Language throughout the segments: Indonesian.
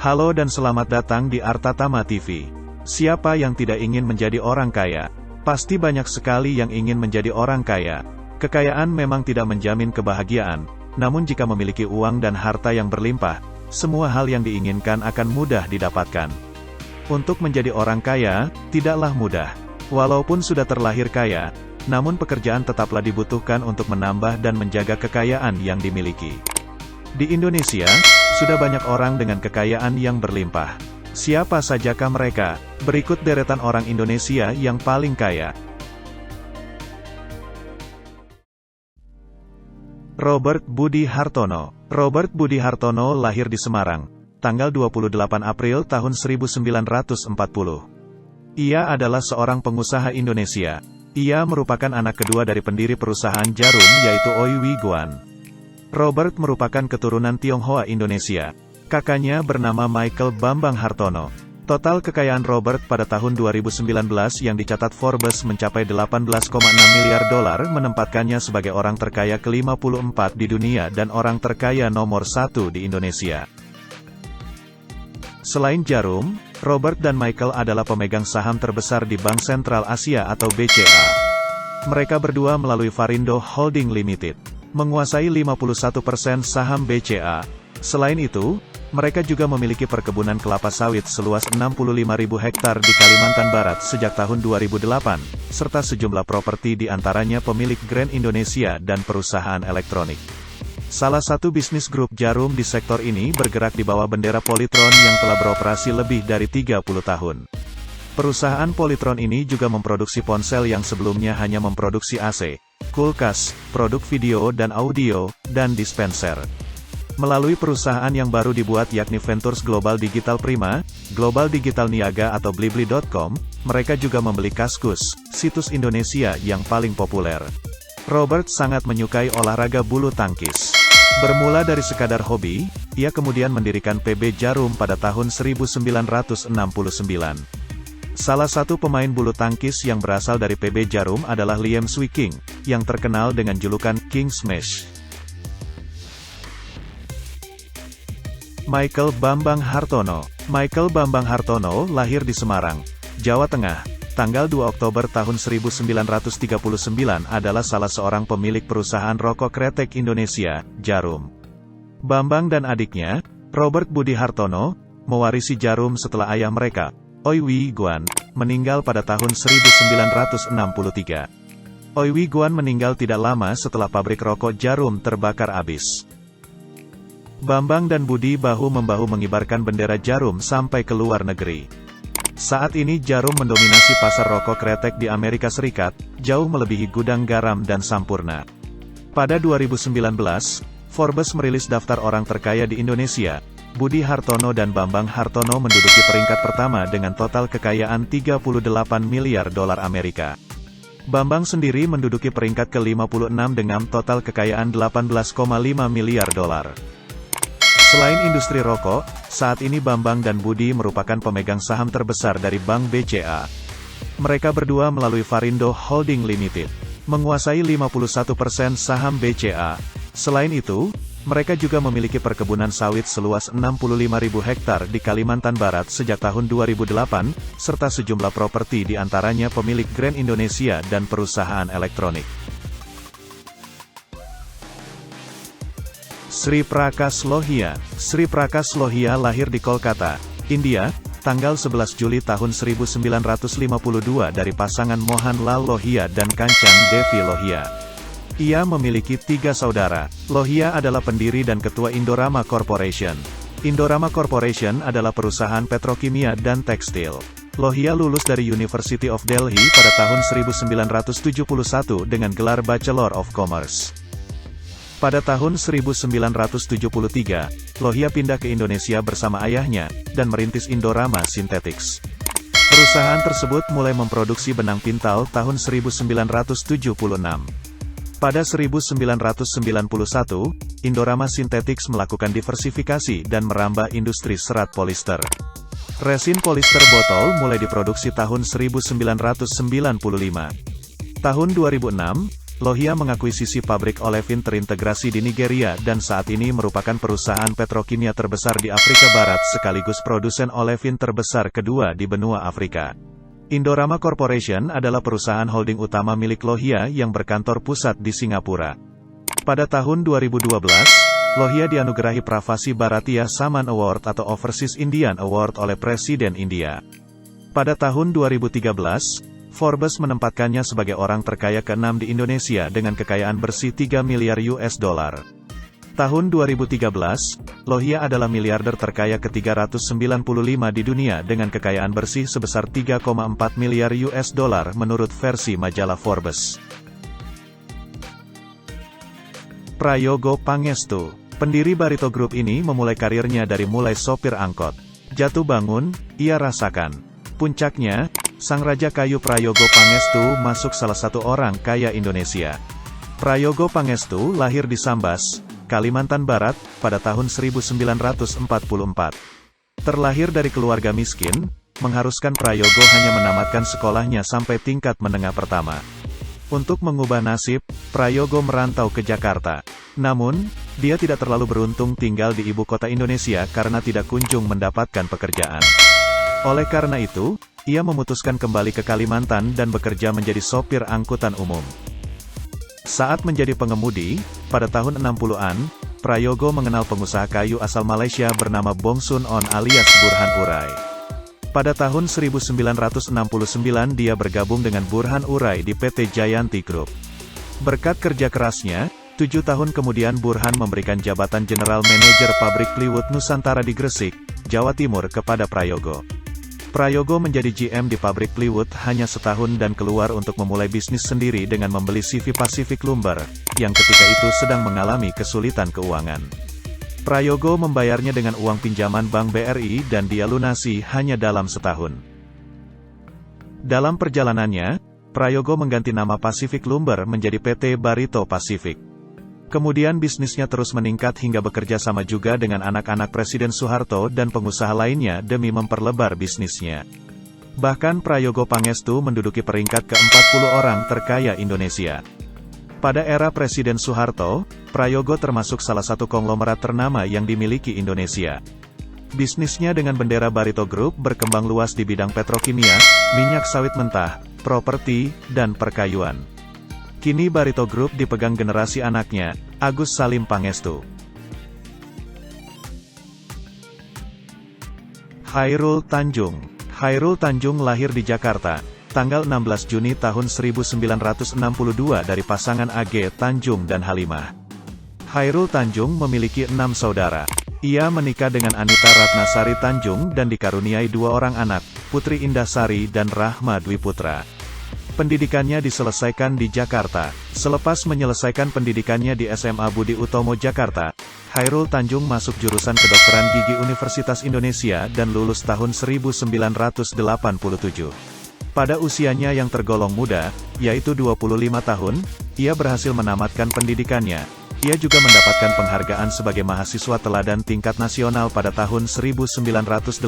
Halo dan selamat datang di Artatama TV. Siapa yang tidak ingin menjadi orang kaya? Pasti banyak sekali yang ingin menjadi orang kaya. Kekayaan memang tidak menjamin kebahagiaan, namun jika memiliki uang dan harta yang berlimpah, semua hal yang diinginkan akan mudah didapatkan. Untuk menjadi orang kaya, tidaklah mudah. Walaupun sudah terlahir kaya, namun pekerjaan tetaplah dibutuhkan untuk menambah dan menjaga kekayaan yang dimiliki. Di Indonesia, sudah banyak orang dengan kekayaan yang berlimpah. Siapa sajakah mereka? Berikut deretan orang Indonesia yang paling kaya. Robert Budi Hartono. Robert Budi Hartono lahir di Semarang, tanggal 28 April tahun 1940. Ia adalah seorang pengusaha Indonesia. Ia merupakan anak kedua dari pendiri perusahaan jarum yaitu Oi Wiguan. Robert merupakan keturunan Tionghoa Indonesia. Kakaknya bernama Michael Bambang Hartono. Total kekayaan Robert pada tahun 2019 yang dicatat Forbes mencapai 18,6 miliar dolar menempatkannya sebagai orang terkaya ke-54 di dunia dan orang terkaya nomor 1 di Indonesia. Selain jarum, Robert dan Michael adalah pemegang saham terbesar di Bank Sentral Asia atau BCA. Mereka berdua melalui Varindo Holding Limited menguasai 51% saham BCA. Selain itu, mereka juga memiliki perkebunan kelapa sawit seluas 65.000 hektar di Kalimantan Barat sejak tahun 2008, serta sejumlah properti di antaranya pemilik Grand Indonesia dan perusahaan elektronik. Salah satu bisnis grup jarum di sektor ini bergerak di bawah bendera Polytron yang telah beroperasi lebih dari 30 tahun. Perusahaan Polytron ini juga memproduksi ponsel yang sebelumnya hanya memproduksi AC, kulkas, produk video dan audio, dan dispenser. Melalui perusahaan yang baru dibuat yakni Ventures Global Digital Prima, Global Digital Niaga atau Blibli.com, mereka juga membeli Kaskus, situs Indonesia yang paling populer. Robert sangat menyukai olahraga bulu tangkis. Bermula dari sekadar hobi, ia kemudian mendirikan PB Jarum pada tahun 1969. Salah satu pemain bulu tangkis yang berasal dari PB Jarum adalah Liam Swiking, yang terkenal dengan julukan King Smash. Michael Bambang Hartono. Michael Bambang Hartono lahir di Semarang, Jawa Tengah, tanggal 2 Oktober tahun 1939 adalah salah seorang pemilik perusahaan rokok kretek Indonesia, Jarum. Bambang dan adiknya, Robert Budi Hartono, mewarisi Jarum setelah ayah mereka, Oi Wiguan, meninggal pada tahun 1963. Oi Wiguan meninggal tidak lama setelah pabrik rokok Jarum terbakar habis. Bambang dan Budi bahu-membahu mengibarkan bendera Jarum sampai ke luar negeri. Saat ini Jarum mendominasi pasar rokok kretek di Amerika Serikat, jauh melebihi Gudang Garam dan Sampurna. Pada 2019, Forbes merilis daftar orang terkaya di Indonesia. Budi Hartono dan Bambang Hartono menduduki peringkat pertama dengan total kekayaan 38 miliar dolar Amerika. Bambang sendiri menduduki peringkat ke-56 dengan total kekayaan 18,5 miliar dolar. Selain industri rokok, saat ini Bambang dan Budi merupakan pemegang saham terbesar dari Bank BCA. Mereka berdua melalui Varindo Holding Limited menguasai 51% saham BCA. Selain itu, mereka juga memiliki perkebunan sawit seluas 65.000 hektar di Kalimantan Barat sejak tahun 2008, serta sejumlah properti di antaranya pemilik Grand Indonesia dan perusahaan elektronik. Sri Prakash Lohia. Sri Prakash Lohia lahir di Kolkata, India, tanggal 11 Juli tahun 1952 dari pasangan Mohanlal Lohia dan Kanchan Devi Lohia. Ia memiliki 3 saudara. Lohia adalah pendiri dan ketua Indorama Corporation. Indorama Corporation adalah perusahaan petrokimia dan tekstil. Lohia lulus dari University of Delhi pada tahun 1971 dengan gelar Bachelor of Commerce. Pada tahun 1973, Lohia pindah ke Indonesia bersama ayahnya, dan merintis Indorama Synthetics. Perusahaan tersebut mulai memproduksi benang pintal tahun 1976. Pada 1991, Indorama Synthetics melakukan diversifikasi dan merambah industri serat polister. Resin polister botol mulai diproduksi tahun 1995. Tahun 2006, Lohia mengakuisisi pabrik olefin terintegrasi di Nigeria dan saat ini merupakan perusahaan petrokimia terbesar di Afrika Barat sekaligus produsen olefin terbesar kedua di benua Afrika. Indorama Corporation adalah perusahaan holding utama milik Lohia yang berkantor pusat di Singapura. Pada tahun 2012, Lohia dianugerahi Pravasi Bharatiya Samman Award atau Overseas Indian Award oleh Presiden India. Pada tahun 2013, Forbes menempatkannya sebagai orang terkaya ke-6 di Indonesia dengan kekayaan bersih 3 miliar US dollar. Tahun 2013, Lohia adalah miliarder terkaya ke-395 di dunia dengan kekayaan bersih sebesar 3,4 miliar US dollar menurut versi majalah Forbes. Prayogo Pangestu, pendiri Barito Group ini memulai karirnya dari mulai sopir angkot. Jatuh bangun, ia rasakan. Puncaknya, sang Raja Kayu Prayogo Pangestu masuk salah satu orang kaya Indonesia. Prayogo Pangestu lahir di Sambas, Kalimantan Barat, pada tahun 1944. Terlahir dari keluarga miskin, mengharuskan Prayogo hanya menamatkan sekolahnya sampai tingkat menengah pertama. Untuk mengubah nasib, Prayogo merantau ke Jakarta. Namun, dia tidak terlalu beruntung tinggal di ibu kota Indonesia karena tidak kunjung mendapatkan pekerjaan. Oleh karena itu, ia memutuskan kembali ke Kalimantan dan bekerja menjadi sopir angkutan umum. Saat menjadi pengemudi, pada tahun 60-an, Prayogo mengenal pengusaha kayu asal Malaysia bernama Bong Sun On alias Burhan Urai. Pada tahun 1969 dia bergabung dengan Burhan Urai di PT Jayanti Group. Berkat kerja kerasnya, 7 tahun kemudian Burhan memberikan jabatan General Manager Pabrik Plywood Nusantara di Gresik, Jawa Timur kepada Prayogo. Prayogo menjadi GM di pabrik Plywood hanya setahun dan keluar untuk memulai bisnis sendiri dengan membeli CV Pacific Lumber, yang ketika itu sedang mengalami kesulitan keuangan. Prayogo membayarnya dengan uang pinjaman Bank BRI dan dia lunasi hanya dalam setahun. Dalam perjalanannya, Prayogo mengganti nama Pacific Lumber menjadi PT Barito Pacific. Kemudian bisnisnya terus meningkat hingga bekerja sama juga dengan anak-anak Presiden Soeharto dan pengusaha lainnya demi memperlebar bisnisnya. Bahkan Prayogo Pangestu menduduki peringkat ke-40 orang terkaya Indonesia. Pada era Presiden Soeharto, Prayogo termasuk salah satu konglomerat ternama yang dimiliki Indonesia. Bisnisnya dengan bendera Barito Group berkembang luas di bidang petrokimia, minyak sawit mentah, properti, dan perkayuan. Kini Barito Group dipegang generasi anaknya, Agus Salim Pangestu. Chairul Tanjung. Chairul Tanjung lahir di Jakarta, tanggal 16 Juni tahun 1962 dari pasangan AG Tanjung dan Halimah. Chairul Tanjung memiliki 6 saudara. Ia menikah dengan Anita Ratnasari Tanjung dan dikaruniai 2 orang anak, Putri Indasari dan Rahma Dwi Putra. Pendidikannya diselesaikan di Jakarta. Selepas menyelesaikan pendidikannya di SMA Budi Utomo Jakarta, Chairul Tanjung masuk jurusan kedokteran gigi Universitas Indonesia dan lulus tahun 1987. Pada usianya yang tergolong muda, yaitu 25 tahun, ia berhasil menamatkan pendidikannya. Ia juga mendapatkan penghargaan sebagai mahasiswa teladan tingkat nasional pada tahun 1984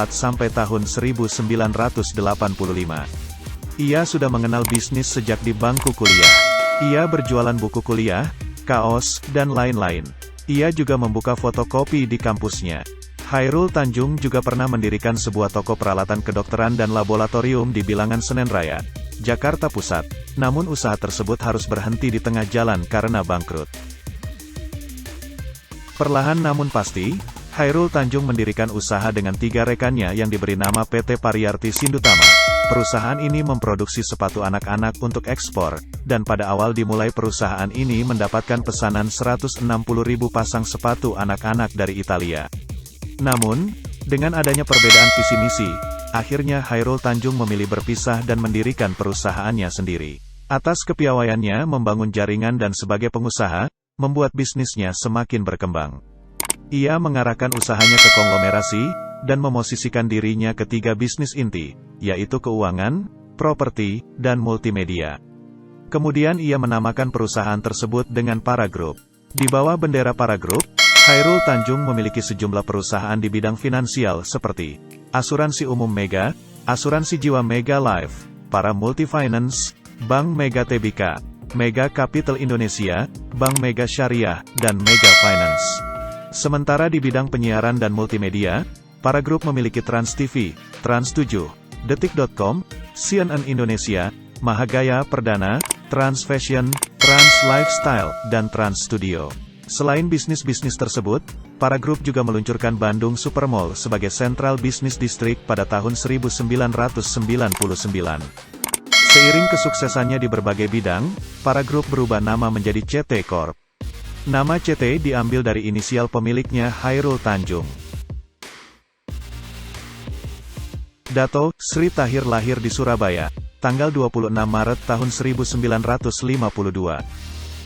sampai tahun 1985. Ia sudah mengenal bisnis sejak di bangku kuliah. Ia berjualan buku kuliah, kaos, dan lain-lain. Ia juga membuka fotokopi di kampusnya. Chairul Tanjung juga pernah mendirikan sebuah toko peralatan kedokteran dan laboratorium di Bilangan Senen Raya, Jakarta Pusat. Namun usaha tersebut harus berhenti di tengah jalan karena bangkrut. Perlahan namun pasti, Chairul Tanjung mendirikan usaha dengan 3 rekannya yang diberi nama PT Pariyarti Sindutama. Perusahaan ini memproduksi sepatu anak-anak untuk ekspor, dan pada awal dimulai perusahaan ini mendapatkan pesanan 160.000 pasang sepatu anak-anak dari Italia. Namun, dengan adanya perbedaan visi misi, akhirnya Chairul Tanjung memilih berpisah dan mendirikan perusahaannya sendiri. Atas kepiawaiannya membangun jaringan dan sebagai pengusaha, membuat bisnisnya semakin berkembang. Ia mengarahkan usahanya ke konglomerasi, dan memosisikan dirinya ke 3 bisnis inti, yaitu keuangan, properti, dan multimedia. Kemudian ia menamakan perusahaan tersebut dengan Para Group. Di bawah bendera Para Group, Chairul Tanjung memiliki sejumlah perusahaan di bidang finansial seperti Asuransi Umum Mega, Asuransi Jiwa Mega Life, Para Multifinance, Bank Mega Tbk, Mega Capital Indonesia, Bank Mega Syariah, dan Mega Finance. Sementara di bidang penyiaran dan multimedia, para grup memiliki Trans TV, Trans 7, Detik.com, CNN Indonesia, Mahagaya Perdana, Trans Fashion, Trans Lifestyle, dan Trans Studio. Selain bisnis-bisnis tersebut, para grup juga meluncurkan Bandung Supermall sebagai Central Business District pada tahun 1999. Seiring kesuksesannya di berbagai bidang, para grup berubah nama menjadi CT Corp. Nama CT diambil dari inisial pemiliknya, Hairul Tanjung. Dato Sri Tahir lahir di Surabaya, tanggal 26 Maret tahun 1952.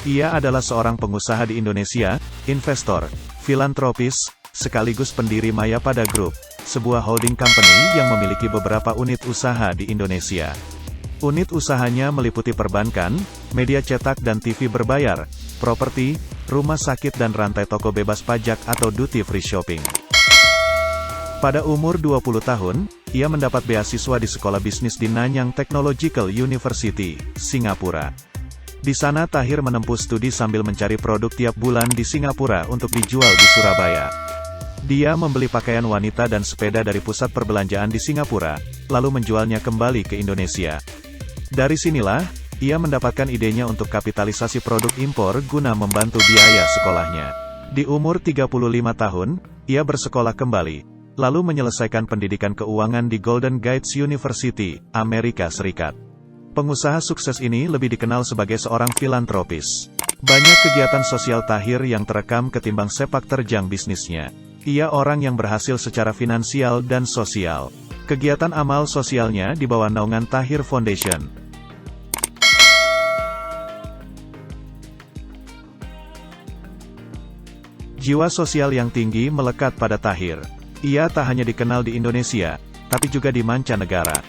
Ia adalah seorang pengusaha di Indonesia, investor, filantropis, sekaligus pendiri Mayapada Group, sebuah holding company yang memiliki beberapa unit usaha di Indonesia. Unit usahanya meliputi perbankan, media cetak dan TV berbayar, properti, rumah sakit dan rantai toko bebas pajak atau duty free shopping. Pada umur 20 tahun, ia mendapat beasiswa di Sekolah Bisnis di Nanyang Technological University, Singapura. Di sana Tahir menempuh studi sambil mencari produk tiap bulan di Singapura untuk dijual di Surabaya. Dia membeli pakaian wanita dan sepeda dari pusat perbelanjaan di Singapura, lalu menjualnya kembali ke Indonesia. Dari sinilah, ia mendapatkan idenya untuk kapitalisasi produk impor guna membantu biaya sekolahnya. Di umur 35 tahun, ia bersekolah kembali, lalu menyelesaikan pendidikan keuangan di Golden Gate University, Amerika Serikat. Pengusaha sukses ini lebih dikenal sebagai seorang filantropis. Banyak kegiatan sosial Tahir yang terekam ketimbang sepak terjang bisnisnya. Ia orang yang berhasil secara finansial dan sosial. Kegiatan amal sosialnya di bawah naungan Tahir Foundation. Jiwa sosial yang tinggi melekat pada Tahir. Ia tak hanya dikenal di Indonesia, tapi juga di mancanegara.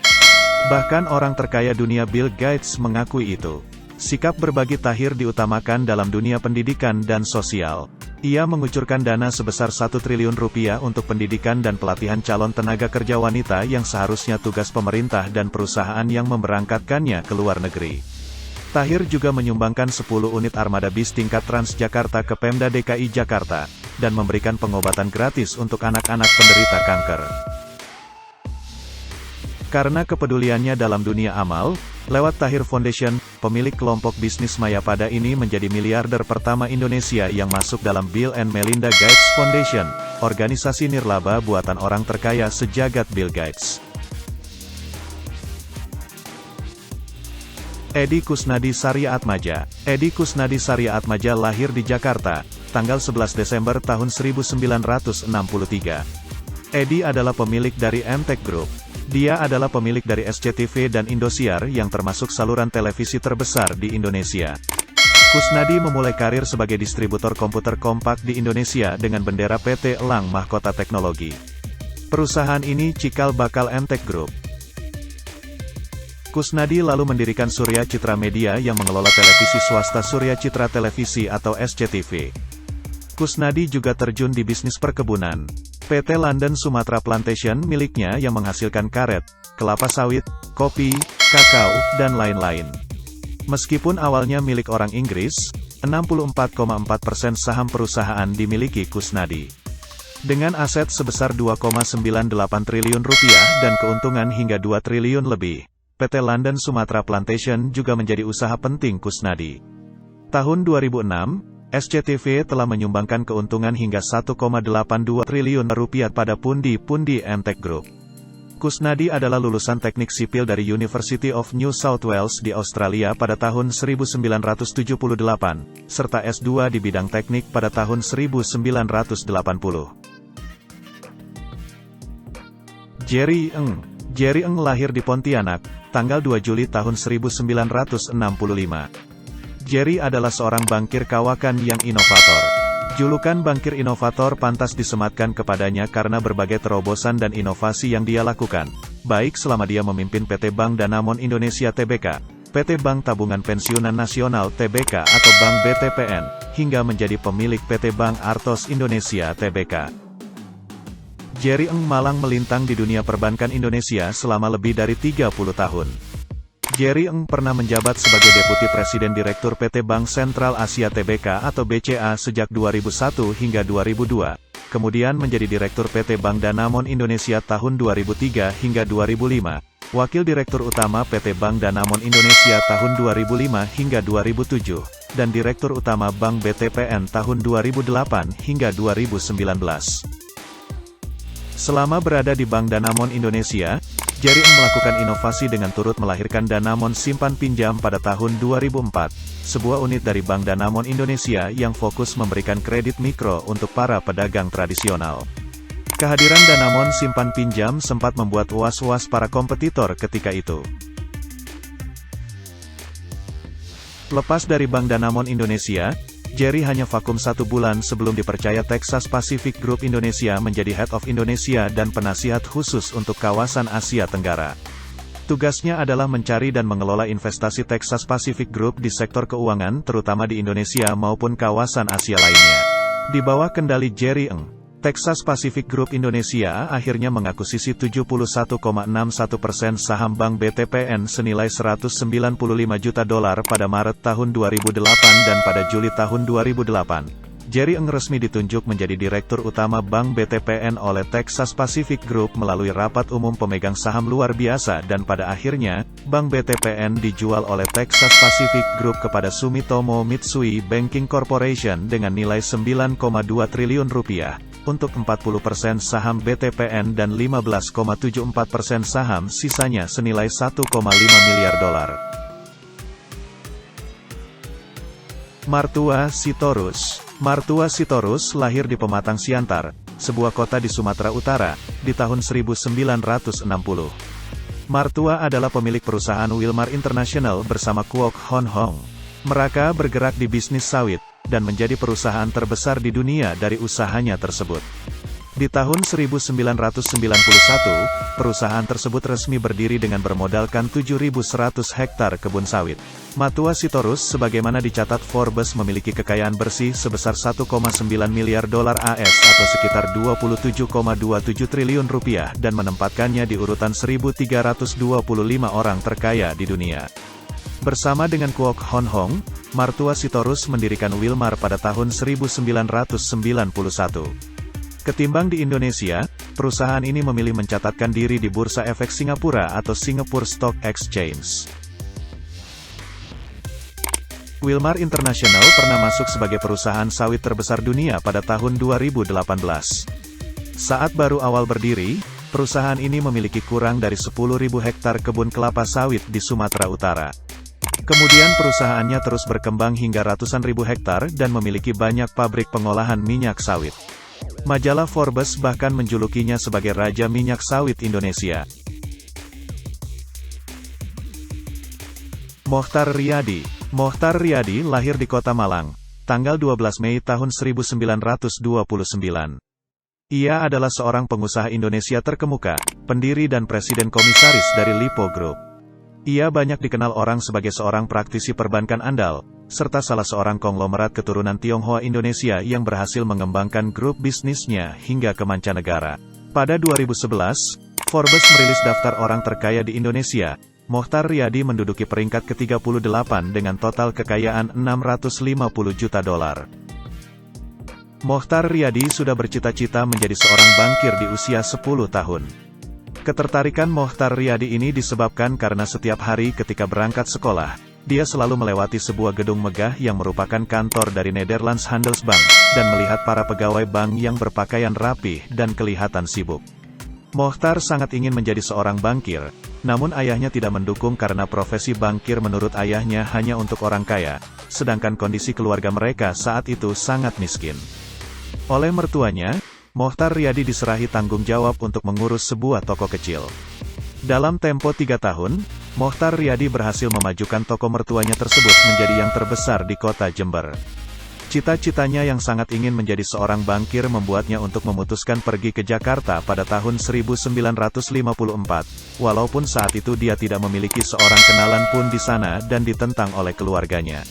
Bahkan orang terkaya dunia Bill Gates mengakui itu. Sikap berbagi Tahir diutamakan dalam dunia pendidikan dan sosial. Ia mengucurkan dana sebesar 1 triliun rupiah untuk pendidikan dan pelatihan calon tenaga kerja wanita yang seharusnya tugas pemerintah dan perusahaan yang memberangkatkannya ke luar negeri. Tahir juga menyumbangkan 10 unit armada bis tingkat Transjakarta ke Pemda DKI Jakarta, dan memberikan pengobatan gratis untuk anak-anak penderita kanker. Karena kepeduliannya dalam dunia amal, lewat Tahir Foundation, pemilik kelompok bisnis Mayapada ini menjadi miliarder pertama Indonesia yang masuk dalam Bill and Melinda Gates Foundation, organisasi nirlaba buatan orang terkaya sejagat Bill Gates. Edi Kusnadi Saryaatmadja. Edi Kusnadi Saryaatmadja lahir di Jakarta, tanggal 11 Desember tahun 1963. Edi adalah pemilik dari MTech Group. Dia adalah pemilik dari SCTV dan Indosiar yang termasuk saluran televisi terbesar di Indonesia. Kusnadi memulai karir sebagai distributor komputer kompak di Indonesia dengan bendera PT Elang Mahkota Teknologi. Perusahaan ini cikal bakal MTech Group. Kusnadi lalu mendirikan Surya Citra Media yang mengelola televisi swasta Surya Citra Televisi atau SCTV. Kusnadi juga terjun di bisnis perkebunan. PT London Sumatra Plantation miliknya yang menghasilkan karet, kelapa sawit, kopi, kakao, dan lain-lain. Meskipun awalnya milik orang Inggris, 64,4% saham perusahaan dimiliki Kusnadi. Dengan aset sebesar 2,98 triliun rupiah dan keuntungan hingga 2 triliun lebih, PT London Sumatra Plantation juga menjadi usaha penting Kusnadi. Tahun 2006, SCTV telah menyumbangkan keuntungan hingga 1,82 triliun rupiah pada pundi-pundi MTech Group. Kusnadi adalah lulusan teknik sipil dari University of New South Wales di Australia pada tahun 1978, serta S2 di bidang teknik pada tahun 1980. Jerry Eng. Jerry Eng lahir di Pontianak, tanggal 2 Juli tahun 1965. Jerry adalah seorang bankir kawakan yang inovator. Julukan bankir inovator pantas disematkan kepadanya karena berbagai terobosan dan inovasi yang dia lakukan, baik selama dia memimpin PT Bank Danamon Indonesia Tbk, PT Bank Tabungan Pensiunan Nasional Tbk atau Bank BTPN, hingga menjadi pemilik PT Bank Artos Indonesia Tbk. Jerry Eng malang melintang di dunia perbankan Indonesia selama lebih dari 30 tahun. Jerry Ng pernah menjabat sebagai Deputi Presiden Direktur PT Bank Sentral Asia Tbk atau BCA sejak 2001 hingga 2002, kemudian menjadi Direktur PT Bank Danamon Indonesia tahun 2003 hingga 2005, Wakil Direktur Utama PT Bank Danamon Indonesia tahun 2005 hingga 2007, dan Direktur Utama Bank BTPN tahun 2008 hingga 2019. Selama berada di Bank Danamon Indonesia, Jerry Ng melakukan inovasi dengan turut melahirkan Danamon Simpan Pinjam pada tahun 2004, sebuah unit dari Bank Danamon Indonesia yang fokus memberikan kredit mikro untuk para pedagang tradisional. Kehadiran Danamon Simpan Pinjam sempat membuat was-was para kompetitor ketika itu. Lepas dari Bank Danamon Indonesia, Jerry hanya vakum 1 bulan sebelum dipercaya Texas Pacific Group Indonesia menjadi Head of Indonesia dan penasihat khusus untuk kawasan Asia Tenggara. Tugasnya adalah mencari dan mengelola investasi Texas Pacific Group di sektor keuangan terutama di Indonesia maupun kawasan Asia lainnya. Di bawah kendali Jerry Ng, Texas Pacific Group Indonesia akhirnya mengakuisisi 71,61% saham Bank BTPN senilai $195 juta pada Maret tahun 2008 dan pada Juli tahun 2008, Jerry Ng resmi ditunjuk menjadi Direktur Utama Bank BTPN oleh Texas Pacific Group melalui rapat umum pemegang saham luar biasa dan pada akhirnya, Bank BTPN dijual oleh Texas Pacific Group kepada Sumitomo Mitsui Banking Corporation dengan nilai $9,2 triliun untuk 40% saham BTPN dan 15,74% saham sisanya senilai $1,5 miliar. Martua Sitorus. Martua Sitorus lahir di Pematang Siantar, sebuah kota di Sumatera Utara, di tahun 1960. Martua adalah pemilik perusahaan Wilmar International bersama Kwok Hon Hong. Mereka bergerak di bisnis sawit, dan menjadi perusahaan terbesar di dunia dari usahanya tersebut. Di tahun 1991, perusahaan tersebut resmi berdiri dengan bermodalkan 7.100 hektar kebun sawit. Martua Sitorus sebagaimana dicatat Forbes memiliki kekayaan bersih sebesar $1,9 miliar AS atau sekitar $27,27 triliun dan menempatkannya di urutan 1.325 orang terkaya di dunia. Bersama dengan Kwok Hon Hong, Martua Sitorus mendirikan Wilmar pada tahun 1991. Ketimbang di Indonesia, perusahaan ini memilih mencatatkan diri di Bursa Efek Singapura atau Singapore Stock Exchange. Wilmar International pernah masuk sebagai perusahaan sawit terbesar dunia pada tahun 2018. Saat baru awal berdiri, perusahaan ini memiliki kurang dari 10.000 hektar kebun kelapa sawit di Sumatera Utara. Kemudian perusahaannya terus berkembang hingga ratusan ribu hektar dan memiliki banyak pabrik pengolahan minyak sawit. Majalah Forbes bahkan menjulukinya sebagai Raja Minyak Sawit Indonesia. Mochtar Riyadi. Mochtar Riyadi lahir di Kota Malang, tanggal 12 Mei tahun 1929. Ia adalah seorang pengusaha Indonesia terkemuka, pendiri dan presiden komisaris dari Lipo Group. Ia banyak dikenal orang sebagai seorang praktisi perbankan andal, serta salah seorang konglomerat keturunan Tionghoa Indonesia yang berhasil mengembangkan grup bisnisnya hingga ke mancanegara. Pada 2011, Forbes merilis daftar orang terkaya di Indonesia. Mochtar Riyadi menduduki peringkat ke-38 dengan total kekayaan $650 juta. Mochtar Riyadi sudah bercita-cita menjadi seorang bankir di usia 10 tahun. Ketertarikan Mochtar Riyadi ini disebabkan karena setiap hari ketika berangkat sekolah, dia selalu melewati sebuah gedung megah yang merupakan kantor dari Nederlands Handelsbank, dan melihat para pegawai bank yang berpakaian rapih dan kelihatan sibuk. Mochtar sangat ingin menjadi seorang bankir, namun ayahnya tidak mendukung karena profesi bankir menurut ayahnya hanya untuk orang kaya, sedangkan kondisi keluarga mereka saat itu sangat miskin. Oleh mertuanya, Mochtar Riyadi diserahi tanggung jawab untuk mengurus sebuah toko kecil. Dalam tempo 3 tahun, Mochtar Riyadi berhasil memajukan toko mertuanya tersebut menjadi yang terbesar di kota Jember. Cita-citanya yang sangat ingin menjadi seorang bankir membuatnya untuk memutuskan pergi ke Jakarta pada tahun 1954, walaupun saat itu dia tidak memiliki seorang kenalan pun di sana dan ditentang oleh keluarganya.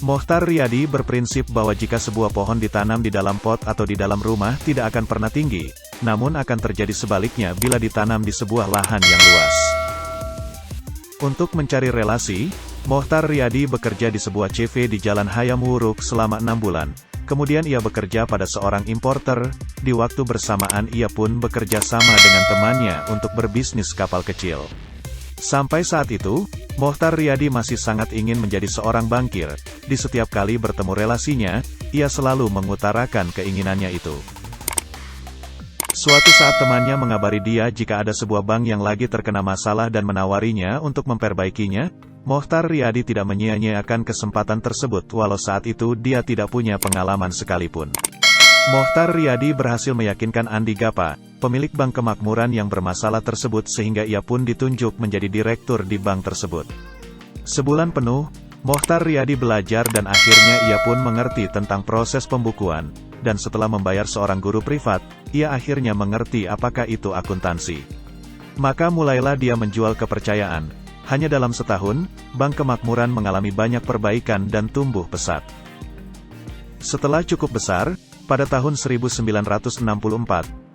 Mochtar Riyadi berprinsip bahwa jika sebuah pohon ditanam di dalam pot atau di dalam rumah tidak akan pernah tinggi, namun akan terjadi sebaliknya bila ditanam di sebuah lahan yang luas. Untuk mencari relasi, Mohtar Riyadi bekerja di sebuah CV di Jalan Hayam Wuruk selama 6 bulan. Kemudian ia bekerja pada seorang importer, di waktu bersamaan ia pun bekerja sama dengan temannya untuk berbisnis kapal kecil. Sampai saat itu, Mohtar Riyadi masih sangat ingin menjadi seorang bankir. Di setiap kali bertemu relasinya, ia selalu mengutarakan keinginannya itu. Suatu saat temannya mengabari dia jika ada sebuah bank yang lagi terkena masalah dan menawarinya untuk memperbaikinya. Mohtar Riyadi tidak menyia-nyiakan kesempatan tersebut walau saat itu dia tidak punya pengalaman sekalipun. Mohtar Riyadi berhasil meyakinkan Andi Gapa, pemilik bank kemakmuran yang bermasalah tersebut sehingga ia pun ditunjuk menjadi direktur di bank tersebut. Sebulan penuh, Mohtar Riyadi belajar dan akhirnya ia pun mengerti tentang proses pembukuan, dan setelah membayar seorang guru privat, ia akhirnya mengerti apakah itu akuntansi. Maka mulailah dia menjual kepercayaan. Hanya dalam setahun, Bank Kemakmuran mengalami banyak perbaikan dan tumbuh pesat. Setelah cukup besar, pada tahun 1964,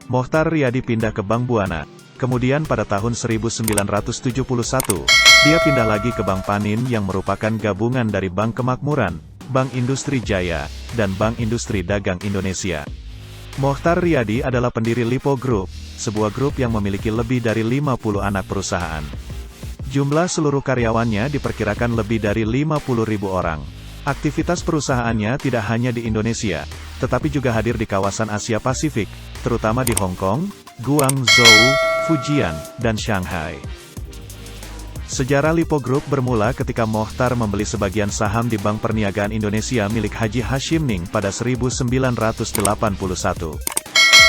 Mohtar Riyadi pindah ke Bank Buana. Kemudian pada tahun 1971, dia pindah lagi ke Bank Panin yang merupakan gabungan dari Bank Kemakmuran, Bank Industri Jaya, dan Bank Industri Dagang Indonesia. Mohtar Riyadi adalah pendiri Lipo Group, sebuah grup yang memiliki lebih dari 50 anak perusahaan. Jumlah seluruh karyawannya diperkirakan lebih dari 50.000 orang. Aktivitas perusahaannya tidak hanya di Indonesia, tetapi juga hadir di kawasan Asia Pasifik, terutama di Hong Kong, Guangzhou, Fujian, dan Shanghai. Sejarah Lipo Group bermula ketika Mohtar membeli sebagian saham di Bank Perniagaan Indonesia milik Haji Hashim Ning pada 1981.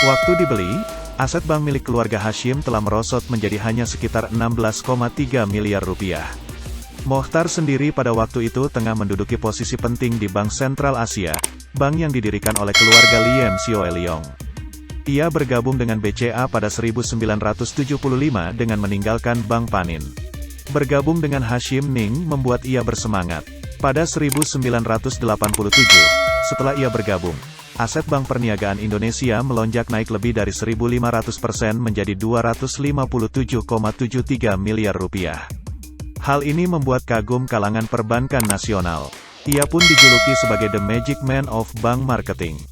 Waktu dibeli, aset bank milik keluarga Hashim telah merosot menjadi hanya sekitar 16,3 miliar rupiah. Mohtar sendiri pada waktu itu tengah menduduki posisi penting di Bank Sentral Asia, bank yang didirikan oleh keluarga Liem Sioe Leong. Ia bergabung dengan BCA pada 1975 dengan meninggalkan Bank Panin. Bergabung dengan Hashim Ning membuat ia bersemangat. Pada 1987, setelah ia bergabung, aset Bank Perniagaan Indonesia melonjak naik lebih dari 1.500% menjadi 257,73 miliar rupiah. Hal ini membuat kagum kalangan perbankan nasional. Ia pun dijuluki sebagai The Magic Man of Bank Marketing.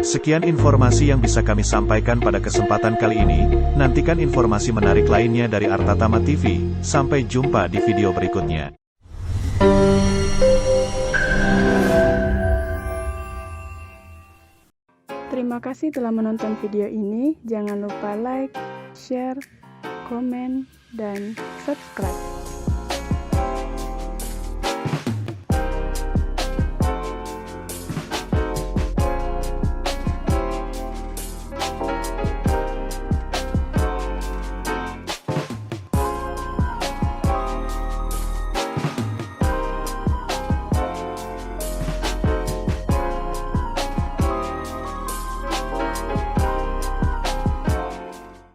Sekian informasi yang bisa kami sampaikan pada kesempatan kali ini. Nantikan informasi menarik lainnya dari Artatama TV. Sampai jumpa di video berikutnya. Terima kasih telah menonton video ini. Jangan lupa like, share, komen, dan subscribe.